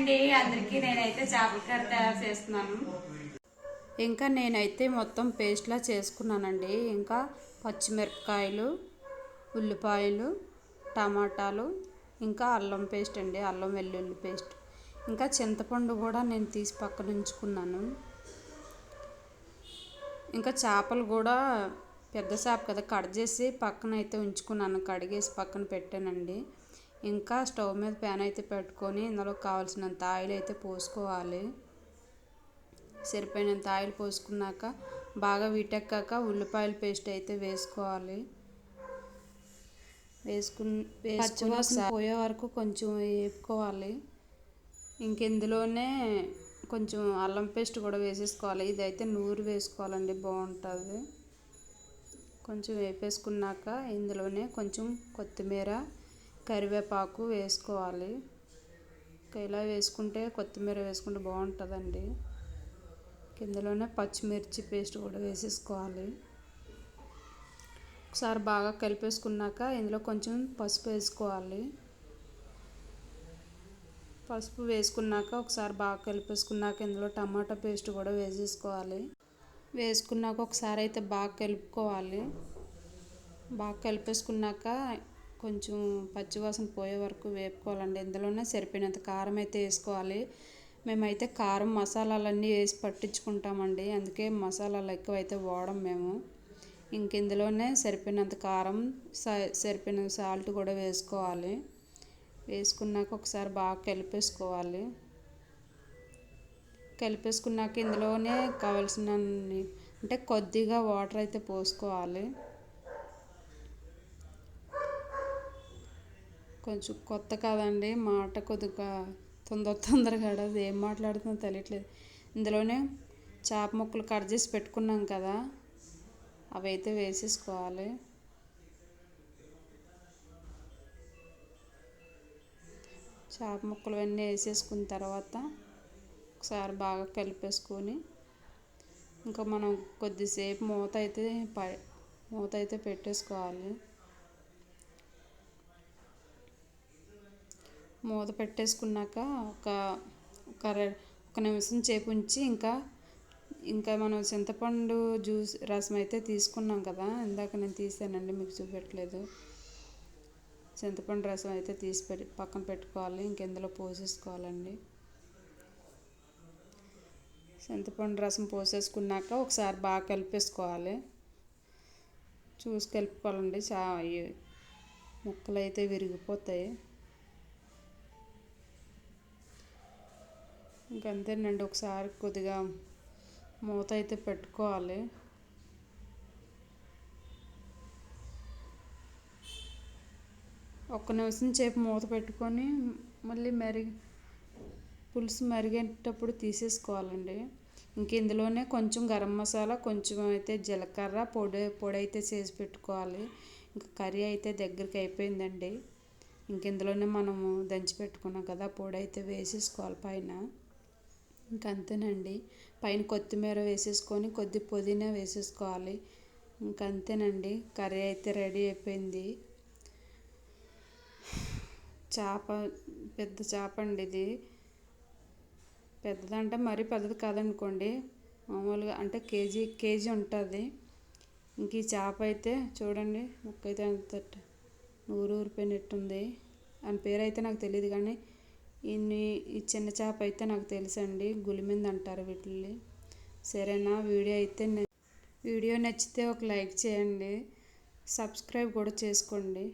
అండి అందరికీ. నేనైతే చేపల కర్రీ తయారు చేస్తున్నాను. ఇంకా నేనైతే మొత్తం పేస్ట్లా చేసుకున్నానండి. ఇంకా పచ్చిమిరపకాయలు, ఉల్లిపాయలు, టమాటాలు, ఇంకా అల్లం పేస్ట్ అండి, అల్లం వెల్లుల్లి పేస్ట్, ఇంకా చింతపండు కూడా నేను తీసి పక్కన ఉంచుకున్నాను. ఇంకా చేపలు కూడా పెద్ద చేప కదా కట్ చేసి పక్కన అయితే ఉంచుకున్నాను, కడిగేసి పక్కన పెట్టానండి. ఇంకా స్టవ్ మీద ప్యాన్ అయితే పెట్టుకొని ఇందులో కావాల్సినంత ఆయిల్ అయితే పోసుకోవాలి. సరిపోయినంత ఆయిల్ పోసుకున్నాక బాగా వీటెక్కాక ఉల్లిపాయల పేస్ట్ అయితే వేసుకోవాలి. వేసుకుని పోయే వరకు కొంచెం వేపుకోవాలి. ఇందులోనే కొంచెం అల్లం పేస్ట్ కూడా వేసేసుకోవాలి. ఇదైతే నూరు వేసుకోవాలండి, బాగుంటుంది. కొంచెం వేపేసుకున్నాక ఇందులోనే కొంచెం కొత్తిమీర, కరివేపాకు వేసుకోవాలి. ఇలా వేసుకుంటే కొత్తిమీర వేసుకుంటే బాగుంటుందండి. ఇందులోనే పచ్చిమిర్చి పేస్ట్ కూడా వేసేసుకోవాలి. ఒకసారి బాగా కలిపేసుకున్నాక ఇందులో కొంచెం పసుపు వేసుకోవాలి. పసుపు వేసుకున్నాక ఒకసారి బాగా కలిపేసుకున్నాక ఇందులో టమాటా పేస్ట్ కూడా వేసేసుకోవాలి. వేసుకున్నాక ఒకసారి అయితే బాగా కలుపుకోవాలి. బాగా కలిపేసుకున్నాక కొంచెం పచ్చివాసన పోయే వరకు వేపుకోవాలండి. ఇందులోనే సరిపోయినంత కారం అయితే వేసుకోవాలి. మేమైతే కారం మసాలాలన్నీ వేసి పట్టించుకుంటామండి, అందుకే మసాలాలు ఎక్కువైతే వాడం మేము. ఇందులోనే సరిపోయినంత కారం, సరిపోయిన సాల్ట్ కూడా వేసుకోవాలి. వేసుకున్నాక ఒకసారి బాగా కలిపేసుకోవాలి. కలిపేసుకున్నాక ఇందులోనే కావాల్సిన అంటే కొద్దిగా వాటర్ అయితే పోసుకోవాలి. కొంచెం కొత్త కాదండి మాట, కొద్దిగా తొందరగా అది ఏం మాట్లాడుతుందో తెలియట్లేదు. ఇందులోనే చేప ముక్కలు కట్ చేసి పెట్టుకున్నాం కదా, అవి అయితే వేసేసుకోవాలి. చేప ముక్కలు అన్నీ వేసేసుకున్న తర్వాత ఒకసారి బాగా కలిపేసుకొని ఇంకా మనం కొద్దిసేపు మూత అయితే పెట్టేసుకోవాలి. మూత పెట్టేసుకున్నాక ఒక నిమిషం సేపు ఉంచి ఇంకా మనం చింతపండు రసం అయితే తీసుకున్నాం కదా, ఇందాక నేను తీసానండి, మీకు చూపెట్టలేదు. చింతపండు రసం అయితే తీసి పక్కన పెట్టుకోవాలి. ఇందులో పోసేసుకోవాలండి. చింతపండు రసం పోసేసుకున్నాక ఒకసారి బాగా కలిపేసుకోవాలి. చూసి కలుపుకోవాలండి, ముక్కలు అయితే విరిగిపోతాయి. ఇంకంతేనండి, ఒకసారి కొద్దిగా మూత అయితే పెట్టుకోవాలి. ఒక్క నిమిషం సేపు మూత పెట్టుకొని మళ్ళీ పులుసు మరిగేటప్పుడు తీసేసుకోవాలండి. ఇందులోనే కొంచెం గరం మసాలా, కొంచెం అయితే జీలకర్ర పొడి అయితే చేసి పెట్టుకోవాలి. ఇంకా కర్రీ అయితే దగ్గరికి అయిపోయిందండి. ఇందులోనే మనము దంచి పెట్టుకున్నాం కదా, పొడి అయితే వేసేసుకోవాలి పైన. ఇంకంతేనండి, పైన కొత్తిమీర వేసేసుకొని కొద్ది పుదీనా వేసేసుకోవాలి. ఇంకంతేనండి, కర్రీ అయితే రెడీ అయిపోయింది. పెద్ద చేప అండి ఇది. పెద్దదంటే మరీ పెద్దది కాదనుకోండి, మామూలుగా అంటే కేజీ ఉంటుంది. ఈ చేప అయితే చూడండి, ముక్క అయితే అంత ఊరిపోయినట్టుంది. అని పేరు అయితే నాకు తెలియదు, కానీ ఈ చిన్న చేప అయితే నాకు తెలుసండి, గులిమింది అంటారు వీటిని. సరేనా, వీడియో నచ్చితే ఒక లైక్ చేయండి, సబ్స్క్రైబ్ కూడా చేసుకోండి.